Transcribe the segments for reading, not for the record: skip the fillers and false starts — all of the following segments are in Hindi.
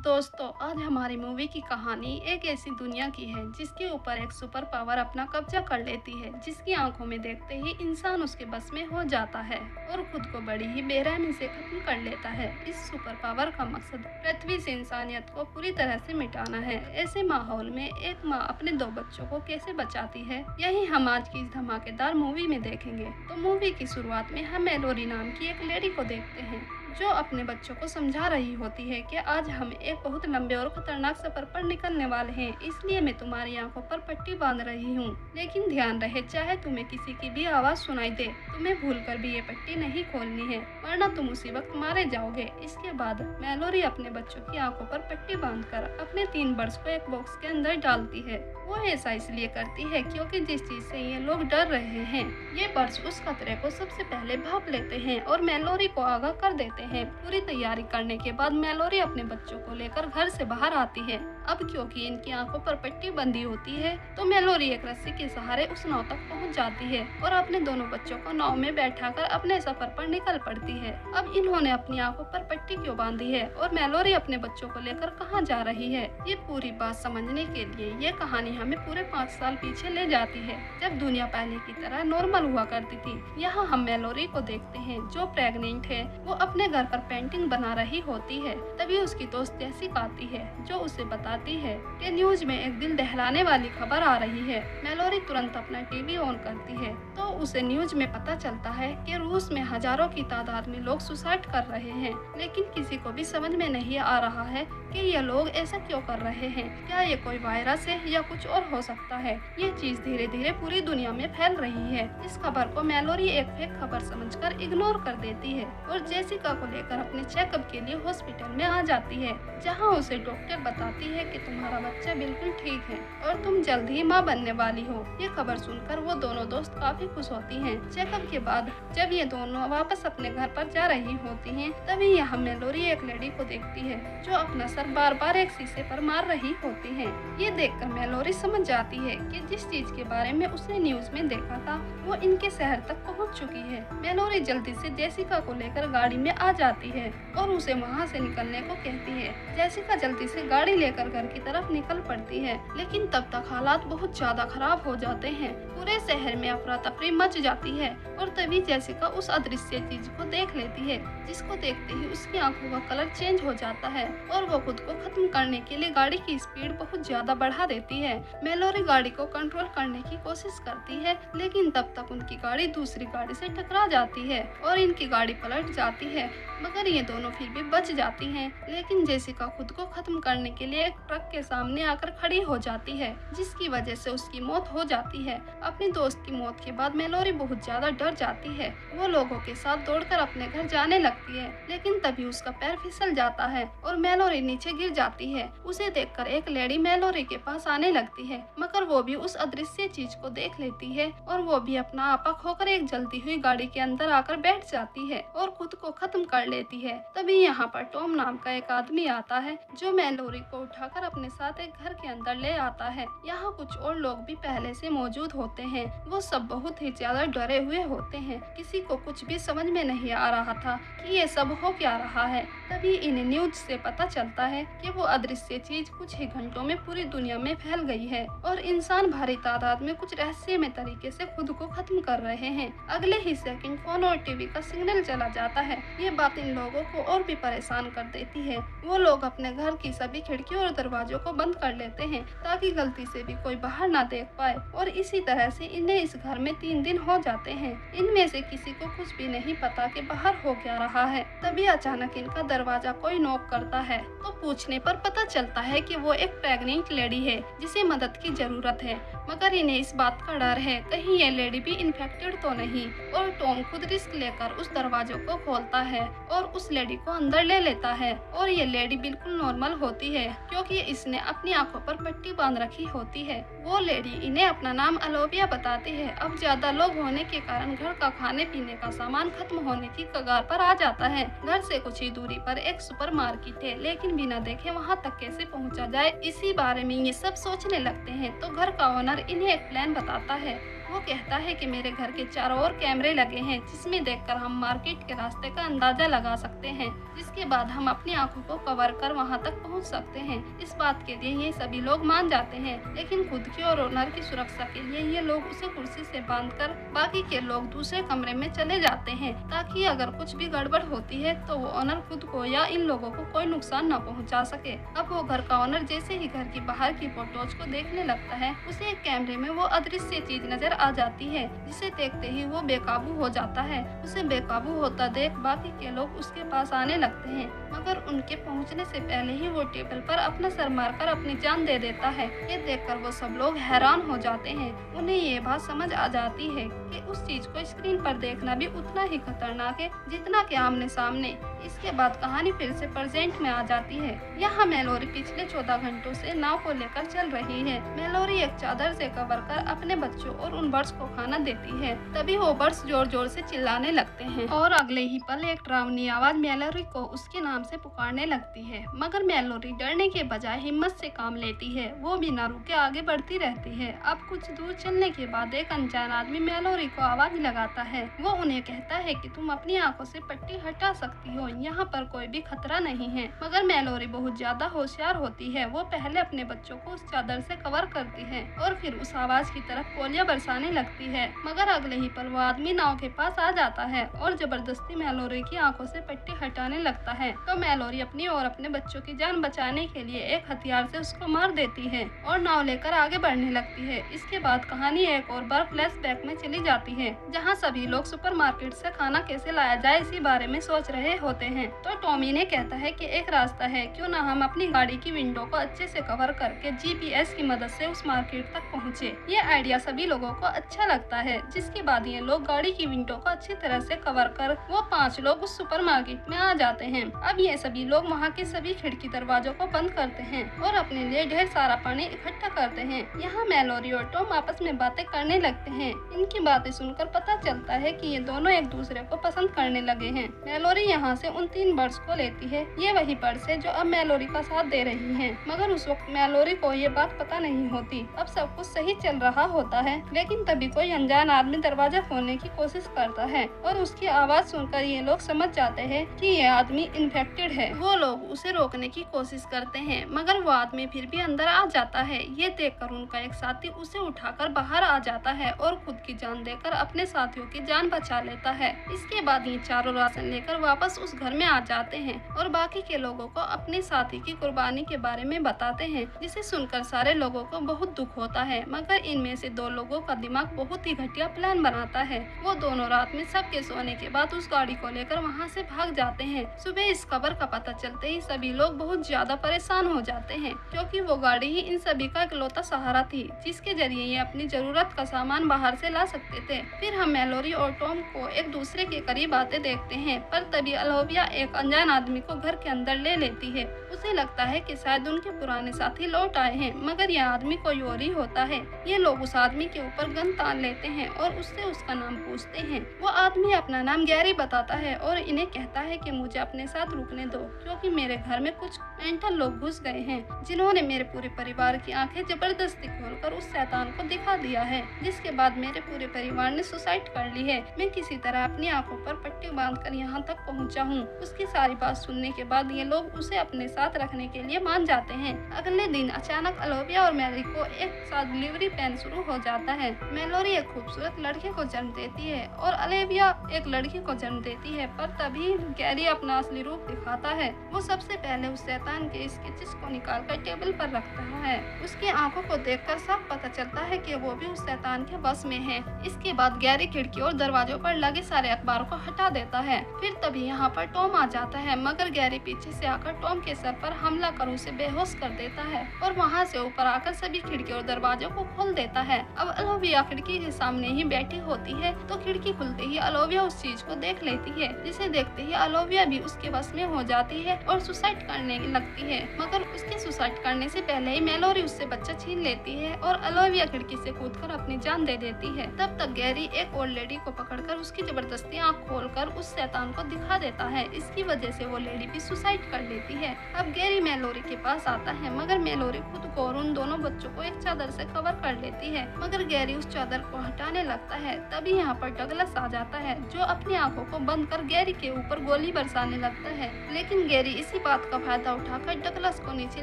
दोस्तों, आज हमारी मूवी की कहानी एक ऐसी दुनिया की है जिसके ऊपर एक सुपर पावर अपना कब्जा कर लेती है, जिसकी आंखों में देखते ही इंसान उसके बस में हो जाता है और खुद को बड़ी ही बेरहमी से खत्म कर लेता है। इस सुपर पावर का मकसद पृथ्वी से इंसानियत को पूरी तरह से मिटाना है। ऐसे माहौल में एक माँ अपने दो बच्चों को कैसे बचाती है, यही हम आज की इस धमाकेदार मूवी में देखेंगे। तो मूवी की शुरुआत में हम मेलोरी नाम की एक लेडी को देखते हैं जो अपने बच्चों को समझा रही होती है कि आज हम एक बहुत लंबे और खतरनाक सफर पर निकलने वाले हैं, इसलिए मैं तुम्हारी आंखों पर पट्टी बांध रही हूँ। लेकिन ध्यान रहे, चाहे तुम्हें किसी की भी आवाज सुनाई दे, तुम्हें भूलकर भी ये पट्टी नहीं खोलनी है, वरना तुम उसी वक्त मारे जाओगे। इसके बाद मेलोरी अपने बच्चों की आंखों पर पट्टी बांधकर अपने 3 बर्ड्स को एक बॉक्स के अंदर डालती है। वो ऐसा इसलिए करती है क्योंकि जिस चीज से ये लोग डर रहे हैं, ये बर्ड्स उस खतरे को सबसे पहले भाप लेते हैं और मेलोरी को आगाह कर देते हैं। पूरी तैयारी करने के बाद मेलोरी अपने बच्चों को लेकर घर से बाहर आती है। अब क्योंकि इनकी आंखों पर पट्टी बंधी होती है, तो मेलोरी एक रस्सी के सहारे उस नाव तक पहुंच जाती है और अपने दोनों बच्चों को नाव में बैठाकर अपने सफर पर निकल पड़ती है। अब इन्होंने अपनी आंखों पर पट्टी क्यों बांधी है और मेलोरी अपने बच्चों को लेकर कहां जा रही है, ये पूरी बात समझने के लिए ये कहानी हमें पूरे 5 साल पीछे ले जाती है, जब दुनिया पहले की तरह नॉर्मल हुआ करती थी। यहाँ हम मेलोरी को देखते हैं जो प्रेग्नेंट है। वो अपने घर पर पेंटिंग बना रही होती है। तभी उसकी दोस्त जैसिका आती है जो उसे बताती है कि न्यूज में एक दिल दहलाने वाली खबर आ रही है। मेलोरी तुरंत अपना टीवी ऑन करती है तो उसे न्यूज में पता चलता है कि रूस में हजारों की तादाद में लोग सुसाइड कर रहे हैं, लेकिन किसी को भी समझ में नहीं आ रहा है कि ये लोग ऐसा क्यों कर रहे हैं। क्या ये कोई वायरस है या कुछ और हो सकता है। ये चीज धीरे धीरे पूरी दुनिया में फैल रही है। इस खबर को मेलोरी एक फेक खबर समझकर इग्नोर कर देती है और जेसिका को लेकर अपने चेकअप के लिए हॉस्पिटल में आ जाती है, जहां उसे डॉक्टर बताती है कि तुम्हारा बच्चा बिल्कुल ठीक है और तुम जल्द ही मां बनने वाली हो। ये खबर सुनकर वो दोनों दोस्त काफी खुश होती हैं। चेकअप के बाद जब ये दोनों वापस अपने घर पर जा रही होती हैं, तभी यहाँ मेलोरी एक लेडी को देखती है जो अपना सर बार बार एक शीशे पर मार रही होती है। ये देखकर मेलोरी समझ जाती है कि जिस चीज के बारे में उसने न्यूज में देखा था वो इनके शहर तक पहुँच चुकी है। मेलोरी जल्दी से जेसिका को लेकर गाड़ी में आ जाती है और उसे वहाँ से निकलने को कहती है। जेसिका जल्दी से गाड़ी लेकर घर की तरफ निकल पड़ती है, लेकिन तब तक हालात बहुत ज्यादा खराब हो जाते हैं। पूरे शहर में अफरा तफरी मच जाती है और तभी जेसिका उस अदृश्य चीज को देख लेती है, जिसको देखते ही उसकी आंखों का कलर चेंज हो जाता है और वो खुद को खत्म करने के लिए गाड़ी की स्पीड बहुत ज्यादा बढ़ा देती है। मेलोरी गाड़ी को कंट्रोल करने की कोशिश करती है, लेकिन तब तक उनकी गाड़ी दूसरी गाड़ी से टकरा जाती है और इनकी गाड़ी पलट जाती है, मगर ये दोनों फिर भी बच जाती हैं। लेकिन जेसिका खुद को खत्म करने के लिए एक ट्रक के सामने आकर खड़ी हो जाती है, जिसकी वजह से उसकी मौत हो जाती है। अपनी दोस्त की मौत के बाद मेलोरी बहुत ज्यादा डर जाती है। वो लोगों के साथ दौड़कर अपने घर जाने लगती है, लेकिन तभी उसका पैर फिसल जाता है और मेलोरी नीचे गिर जाती है। उसे देखकर एक लेडी मेलोरी के पास आने लगती है, मगर वो भी उस अदृश्य चीज को देख लेती है और वो भी अपना आपा खोकर एक जलती हुई गाड़ी के अंदर आकर बैठ जाती है और खुद को खत्म कर लेती है। तभी यहाँ पर टॉम नाम का एक आदमी आता है जो मेलोरी को उठाकर अपने साथ एक घर के अंदर ले आता है। यहाँ कुछ और लोग भी पहले से मौजूद होते हैं। वो सब बहुत ही ज्यादा डरे हुए होते हैं। किसी को कुछ भी समझ में नहीं आ रहा था कि ये सब हो क्या रहा है। तभी इन्हें न्यूज से पता चलता है कि वो अदृश्य चीज कुछ ही घंटों में पूरी दुनिया में फैल गई है और इंसान भारी तादाद में कुछ रहस्यमय तरीके से खुद को खत्म कर रहे हैं। अगले ही सेकंड फोन और टीवी का सिग्नल चला जाता है। ये बात इन लोगों को और भी परेशान कर देती है। वो लोग अपने घर की सभी खिड़कियों और दरवाजों को बंद कर लेते हैं ताकि गलती से भी कोई बाहर ना देख पाए और इसी तरह से इन्हें इस घर में 3 दिन हो जाते हैं। इनमें से किसी को कुछ भी नहीं पता कि बाहर हो क्या रहा है। तभी अचानक इनका दरवाजा कोई नॉक करता है तो पूछने पर पता चलता है कि वो एक प्रेग्नेंट लेडी है जिसे मदद की जरूरत है, मगर इन्हें इस बात का डर है कहीं ये लेडी भी इन्फेक्टेड तो नहीं। और टॉम खुद रिस्क लेकर उस दरवाजों को खोलता है और उस लेडी को अंदर ले लेता है और ये लेडी बिल्कुल नॉर्मल होती है क्योंकि इसने अपनी आंखों पर पट्टी बांध रखी होती है। वो लेडी इन्हें अपना नाम अलोविया बताती है। अब ज्यादा लोग होने के कारण घर का खाने पीने का सामान खत्म होने की कगार पर आ जाता है। घर से कुछ ही दूरी पर एक सुपरमार्केट है, लेकिन बिना देखे वहाँ तक कैसे पहुँचा जाए इसी बारे में ये सब सोचने लगते हैं। तो घर का ओनर इन्हें एक प्लान बताता है वो कहता है कि मेरे घर के चारों ओर कैमरे लगे हैं, जिसमें देखकर हम मार्केट के रास्ते का अंदाजा लगा सकते हैं, जिसके बाद हम अपनी आंखों को कवर कर वहां तक पहुंच सकते हैं। इस बात के लिए ये सभी लोग मान जाते हैं, लेकिन खुद की और ओनर की सुरक्षा के लिए ये लोग उसे कुर्सी से बांधकर बाकी के लोग दूसरे कमरे में चले जाते हैं, ताकि अगर कुछ भी गड़बड़ होती है तो वो ओनर खुद को या इन लोगों को कोई नुकसान न पहुंचा सके। अब वो घर का ओनर जैसे ही घर की बाहर की फोटोज को देखने लगता है, उसे एक कैमरे में वो अदृश्य चीज नजर आ जाती है, जिसे देखते ही वो बेकाबू हो जाता है। उसे बेकाबू होता देख बाकी के लोग उसके पास आने लगते हैं, मगर उनके पहुंचने से पहले ही वो टेबल पर अपना सर मारकर अपनी जान दे देता है। ये देखकर वो सब लोग हैरान हो जाते हैं। उन्हें ये बात समझ आ जाती है कि उस चीज को स्क्रीन पर देखना भी उतना ही खतरनाक है जितना कि आमने सामने। इसके बाद कहानी फिर से प्रेजेंट में आ जाती है। यहाँ मैलोरी पिछले 14 घंटों से नाव को लेकर चल रही है। मैलोरी एक चादर से कवर कर अपने बच्चों और उन बर्ड्स को खाना देती है। तभी वो बर्ड्स जोर जोर से चिल्लाने लगते हैं और अगले ही पल एक डरावनी आवाज मैलोरी को उसके नाम से पुकारने लगती है, मगर मैलोरी डरने के बजाय हिम्मत से काम लेती है। वो बिना रुके आगे बढ़ती रहती है। अब कुछ दूर चलने के बाद एक अनजान आदमी मैलोरी को आवाज लगाता है। वो उन्हें कहता है कि तुम अपनी आंखों से पट्टी हटा सकती हो, यहाँ पर कोई भी खतरा नहीं है। मगर मैलोरी बहुत ज्यादा होशियार होती है। वो पहले अपने बच्चों को उस चादर से कवर करती है और फिर उस आवाज की तरफ गोलियां बरसाने लगती है। मगर अगले ही पल वो आदमी नाव के पास आ जाता है और जबरदस्ती मैलोरी की आंखों से पट्टी हटाने लगता है। तो मैलोरी अपनी और अपने बच्चों की जान बचाने के लिए एक हथियार से उसको मार देती है और नाव लेकर आगे बढ़ने लगती है। इसके बाद कहानी एक और बार फ्लैशबैक में चली जाती है, जहाँ सभी लोग सुपरमार्केट से खाना कैसे लाया जाए इसी बारे में सोच रहे होते हैं। तो टॉमी ने कहता है कि एक रास्ता है, क्यों ना हम अपनी गाड़ी की विंडो को अच्छे से कवर करके जीपीएस की मदद से उस मार्केट तक पहुँचे। ये आइडिया सभी लोगों को अच्छा लगता है, जिसके बाद ये लोग गाड़ी की विंडो को अच्छी तरह से कवर कर वो 5 लोग उस सुपरमार्केट में आ जाते हैं। अब ये सभी लोग वहाँ के सभी खिड़की दरवाजों को बंद करते हैं और अपने लिए ढेर सारा पानी इकट्ठा करते हैं। यहाँ मैलोरी और टॉम आपस में बातें करने लगते हैं। इनकी बातें सुनकर पता चलता है कि ये दोनों एक दूसरे को पसंद करने लगे हैं। मैलोरी यहाँ से उन 3 बर्ड्स को लेती है। ये वही बर्ड्स है जो अब मैलोरी का साथ दे रही हैं। मगर उस वक्त मैलोरी को ये बात पता नहीं होती। अब सब कुछ सही चल रहा होता है, लेकिन तभी कोई अनजान आदमी दरवाजा खोलने की कोशिश करता है और उसकी आवाज सुनकर ये लोग समझ जाते हैं कि ये आदमी इन्फेक्टेड है। वो लोग उसे रोकने की कोशिश करते हैं, मगर वो आदमी फिर भी अंदर आ जाता है। ये देखकर उनका एक साथी उसे उठाकर बाहर आ जाता है और खुद की जान देकर अपने साथियों की जान बचा लेता है। इसके बाद ये चारों राशन लेकर वापस उस घर में आ जाते हैं और बाकी के लोगों को अपने साथी की कुर्बानी के बारे में बताते हैं, जिसे सुनकर सारे लोगों को बहुत दुख होता है। मगर इनमें से 2 लोगों का दिमाग बहुत ही घटिया प्लान बनाता है। वो दोनों रात में सबके सोने के बाद उस गाड़ी को लेकर वहाँ से भाग जाते हैं। सुबह इस खबर का पता चलते ही सभी लोग बहुत ज्यादा परेशान हो जाते हैं, क्योंकि वो गाड़ी ही इन सभी का इकलौता सहारा थी, जिसके जरिए ये अपनी जरूरत का सामान बाहर से ला सकते थे। फिर हम मैलोरी और टॉम को एक दूसरे के करीब आते देखते हैं, पर तभी अलोविया एक अनजान आदमी को घर के अंदर ले लेती है। उसे लगता है कि शायद उनके पुराने साथी लौट आए हैं, मगर यह आदमी कोई और ही होता है। ये लोग उस आदमी के ऊपर गन तान लेते हैं और उससे उसका नाम पूछते हैं। वो आदमी अपना नाम गैरी बताता है और इन्हें कहता है कि मुझे अपने साथ रुकने दो, क्योंकि मेरे घर में कुछ मेंटल लोग घुस गए हैं, जिन्होंने मेरे पूरे परिवार की आंखें जबरदस्ती खोलकर उस शैतान को दिखा दिया है, जिसके बाद मेरे पूरे परिवार ने सुसाइड कर ली है। मैं किसी तरह अपनी आंखों पर पट्टी बांधकर यहाँ तक पहुँचा हूँ। उसकी सारी बात सुनने के बाद ये लोग उसे अपने साथ रखने के लिए मान जाते हैं। अगले दिन अचानक अलोविया और मैरी को एक साथ डिलीवरी पेन शुरू हो जाता है। मैलोरी एक खूबसूरत लड़के को जन्म देती है और अलेविया एक लड़की को जन्म देती है, पर तभी गैरी अपना असली रूप दिखाता है। वो सबसे पहले उस शैतान के स्केचेस को निकालकर टेबल पर रखता है। उसकी आंखों को देखकर साफ पता चलता है कि वो भी उस शैतान के बस में है। इसके बाद गैरी खिड़की और दरवाजों पर लगे सारे अखबारों को हटा देता है। फिर तभी यहाँ पर टॉम आ जाता है, मगर गैरी पीछे से आकर टॉम के सर पर हमला कर उसे बेहोश कर देता है और वहाँ से ऊपर आकर सभी खिड़की और दरवाजों को खोल देता है। अब अलोविया खिड़की के सामने ही बैठी होती है, तो खिड़की खुलते ही अलोविया उस चीज को देख लेती है, जिसे देखते ही अलोविया भी उसके बस में हो जाती है और सुसाइड करने लगती है। मगर उसके सुसाइड करने से पहले ही मैलोरी उससे बच्चा छीन लेती है और अलोविया खिड़की से कूदकर अपनी जान दे देती है। तब तक गैरी एक ओल्ड लेडी को पकड़कर उसकी जबरदस्ती आँख खोलकर उस शैतान को दिखा देता है। इसकी वजह से वो लेडी भी सुसाइड कर लेती है। अब गैरी मेलोरी के पास आता है, मगर मेलोरी खुद को और उन दोनों बच्चों को एक चादर से कवर कर लेती है, मगर गैरी उस चादर को हटाने लगता है। तभी यहाँ पर डगलस आ जाता है, जो अपनी आंखों को बंद कर गैरी के ऊपर गोली बरसाने लगता है। लेकिन गैरी इसी बात का फायदा उठाकर डगलस को नीचे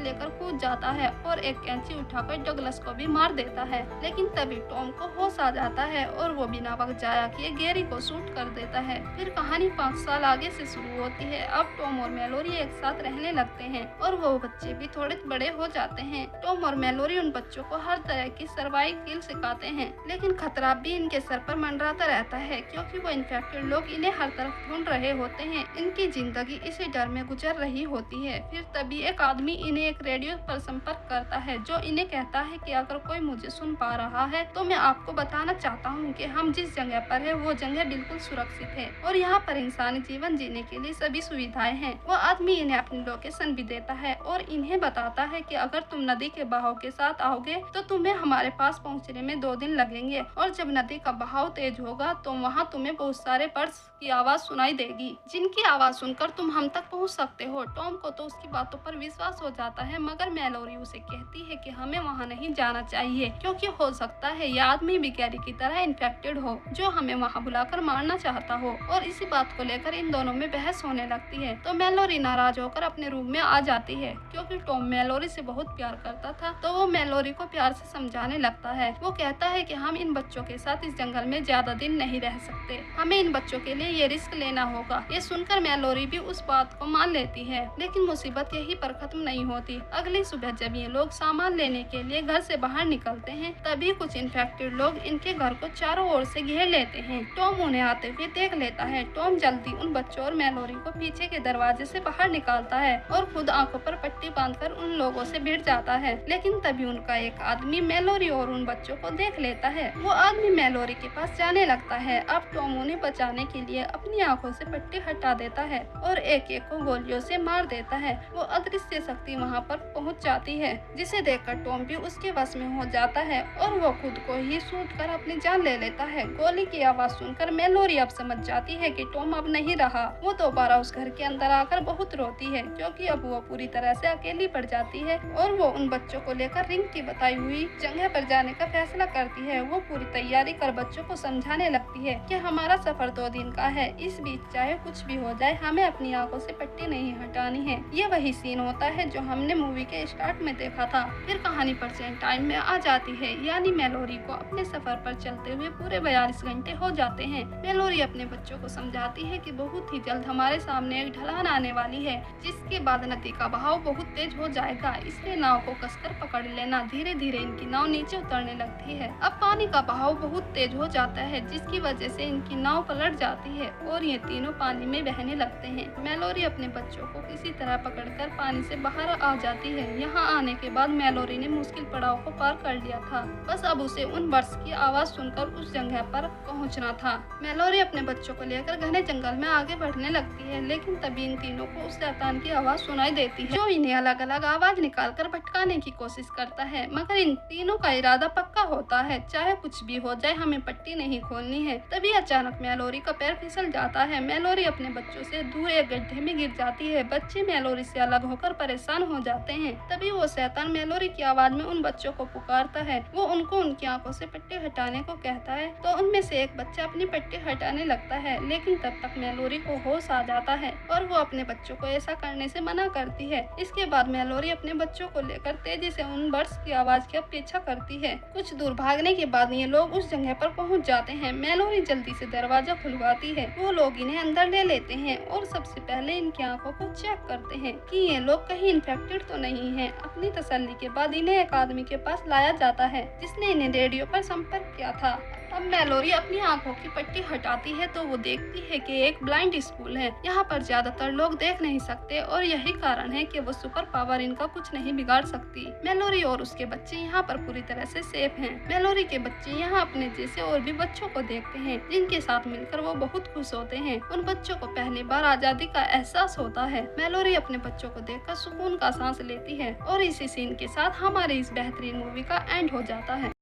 लेकर कूद जाता है और एक कैंची उठाकर डगलस को भी मार देता है। लेकिन तभी टॉम को होश आ जाता है और वो बिना वक्त जाया किए गैरी को शूट कर देता है। फिर कहानी 5 साल आगे से शुरू होती है। अब टॉम और मेलोरी एक साथ रहने लगते हैं और वो बच्चे भी थोड़े बड़े हो जाते हैं। टॉम और मेलोरी उन बच्चों को हर तरह की सर्वाइवल सिखाते हैं, लेकिन खतरा भी इनके सर पर मंडराता रहता है, क्योंकि वो इन्फेक्टेड लोग इन्हें हर तरफ ढूंढ रहे होते हैं। इनकी जिंदगी इसी डर में गुजर रही होती है। फिर तभी एक आदमी इन्हें एक रेडियो पर संपर्क करता है, जो इन्हें कहता है कि अगर कोई मुझे सुन पा रहा है तो मैं आपको बताना चाहता हूँ कि हम जिस जगह पर है वो जगह बिल्कुल सुरक्षित है और यहाँ पर इंसानी जीवन जीने के लिए सभी सुविधाएं हैं। वो आदमी इन्हें अपनी लोकेशन भी देता है और इन्हें बताता है कि अगर तुम नदी के बहाव के साथ आओगे तो तुम्हें हमारे पास पहुँचने में 2 दिन लगेंगे, और जब नदी का बहाव तेज होगा तो वहाँ तुम्हें बहुत सारे बर्ड्स की आवाज सुनाई देगी, जिनकी आवाज सुनकर तुम हम तक पहुँच सकते हो। टॉम को तो उसकी बातों पर विश्वास हो जाता है, मगर मेलोरी उसे कहती है कि हमें वहाँ नहीं जाना चाहिए, क्योंकि हो सकता है यह आदमी भी गैरी की तरह इन्फेक्टेड हो, जो हमें वहाँ बुलाकर मारना चाहता हो। और इसी बात को लेकर इन दोनों में बहस होने लगती है। तो मेलोरी नाराज होकर अपने रूम में आ जाती है, क्योंकि टॉम मेलोरी से बहुत प्यार करता था। तो वो मेलोरी को प्यार से समझाने लगता है। वो कहता है कि हम इन बच्चों के साथ इस जंगल में ज्यादा दिन नहीं रह सकते, हमें इन बच्चों के लिए ये रिस्क लेना होगा। ये सुनकर मेलोरी भी उस बात को मान लेती है, लेकिन मुसीबत यही पर खत्म नहीं होती। अगली सुबह जब ये लोग सामान लेने के लिए घर से बाहर निकलते हैं, तभी कुछ इन्फेक्टेड लोग इनके घर को चारों ओर से घेर लेते हैं। टॉम उन्हें आते हुए देख लेता है। टॉम जल्दी उन बच्चों और मेलोरी को पीछे के दरवाजे से बाहर निकालता है और खुद आंखों पर पट्टी बांधकर उन लोगों से भिड़ जाता है। लेकिन तभी उनका एक आदमी मेलोरी और उन बच्चों को देख लेता है। वो आदमी मेलोरी के पास जाने लगता है। अब टॉम उन्हें बचाने के लिए अपनी आंखों से पट्टी हटा देता है और एक एक को गोलियों से मार देता है। वो अदृश्य शक्ति वहाँ पर पहुँच जाती है, जिसे देखकर टॉम भी उसके वश में हो जाता है और वो खुद को ही शूट कर अपनी जान ले लेता है। गोली की आवाज सुनकर मेलोरी अब समझ जाती है कि टॉम अब नहीं रहा। वो दोबारा उस घर के अंदर आकर बहुत रोती है, क्योंकि अब वो पूरी तरह से अकेली पड़ जाती है और वो उन बच्चों को लेकर रिंग की बताई हुई जगह पर जाने का फैसला करती है। वो पूरी तैयारी कर बच्चों को समझाने लगती है कि हमारा सफर 2 दिन का है, इस बीच चाहे कुछ भी हो जाए हमें अपनी आंखों से पट्टी नहीं हटानी है। ये वही सीन होता है जो हमने मूवी के स्टार्ट में देखा था। फिर कहानी प्रेजेंट टाइम में आ जाती है, यानी मेलोरी को अपने सफर पर चलते हुए पूरे 42 घंटे हो जाते हैं। मेलोरी अपने बच्चों को समझाती है कि बहुत ही जल्द हमारे सामने एक ढलान आने वाली है, जिसके बाद नदी का बहाव बहुत तेज हो जाएगा, इसलिए नाव को कसकर पकड़ लेना। धीरे धीरे इनकी नाव नीचे उतरने लगती है। अब पानी का बहाव बहुत तेज हो जाता है, जिसकी वजह से इनकी नाव पलट जाती है और ये तीनों पानी में बहने लगते हैं। मेलोरी अपने बच्चों को किसी तरह पकड़कर पानी से बाहर आ जाती है। यहाँ आने के बाद मेलोरी ने मुश्किल पड़ाव को पार कर लिया था, बस अब उसे उन बर्ड्स की आवाज सुनकर उस जगह पर पहुँचना था। मेलोरी अपने बच्चों को लेकर घने जंगल में आगे बढ़ने लगती है, लेकिन तभी इन तीनों को उस शैतान की आवाज सुनाई देती है, जो इन्हें अलग अलग आवाज निकालकर भटकाने की कोशिश करता है। मगर इन तीनों का इरादा पक्का होता है, चाहे कुछ भी हो जाए हमें पट्टी नहीं खोलनी है। तभी अचानक मेलोरी का पैर फिसल जाता है। मेलोरी अपने बच्चों से दूर एक गड्ढे में गिर जाती है। बच्चे मेलोरी से अलग होकर परेशान हो जाते हैं। तभी वो शैतान मेलोरी की आवाज में उन बच्चों को पुकारता है। वो उनको उनकी आंखों से पट्टी हटाने को कहता है, तो उनमें से एक बच्चा अपनी पट्टी हटाने लगता है, लेकिन तब तक मेलोरी को होश आ जाता है और वो अपने बच्चों को ऐसा करने से मना करती है। इसके बाद मेलोरी अपने बच्चों को लेकर तेजी से उन बर्ड्स की आवाज की पीछा करती है। कुछ दूर भागने के बाद ये लोग उस जगह पर पहुंच जाते हैं। मेलोरी जल्दी से दरवाजा खुलवाती है। वो लोग इन्हें अंदर ले लेते हैं और सबसे पहले इनकी आंखों को चेक करते हैं कि ये लोग कहीं इन्फेक्टेड तो नहीं है। अपनी तसल्ली के बाद इन्हें एक आदमी के पास लाया जाता है, जिसने इन्हें रेडियो पर संपर्क किया था। अब मेलोरी अपनी आंखों की पट्टी हटाती है तो वो देखती है कि एक ब्लाइंड स्कूल है। यहाँ पर ज्यादातर लोग देख नहीं सकते और यही कारण है कि वो सुपर पावर इनका कुछ नहीं बिगाड़ सकती। मेलोरी और उसके बच्चे यहाँ पर पूरी तरह से सेफ हैं। मेलोरी के बच्चे यहाँ अपने जैसे और भी बच्चों को देखते हैं, जिनके साथ मिलकर वो बहुत खुश होते हैं। उन बच्चों को पहली बार आजादी का एहसास होता है। मेलोरी अपने बच्चों को देखकर सुकून का सांस लेती है और इसी सीन के साथ हमारी इस बेहतरीन मूवी का एंड हो जाता है।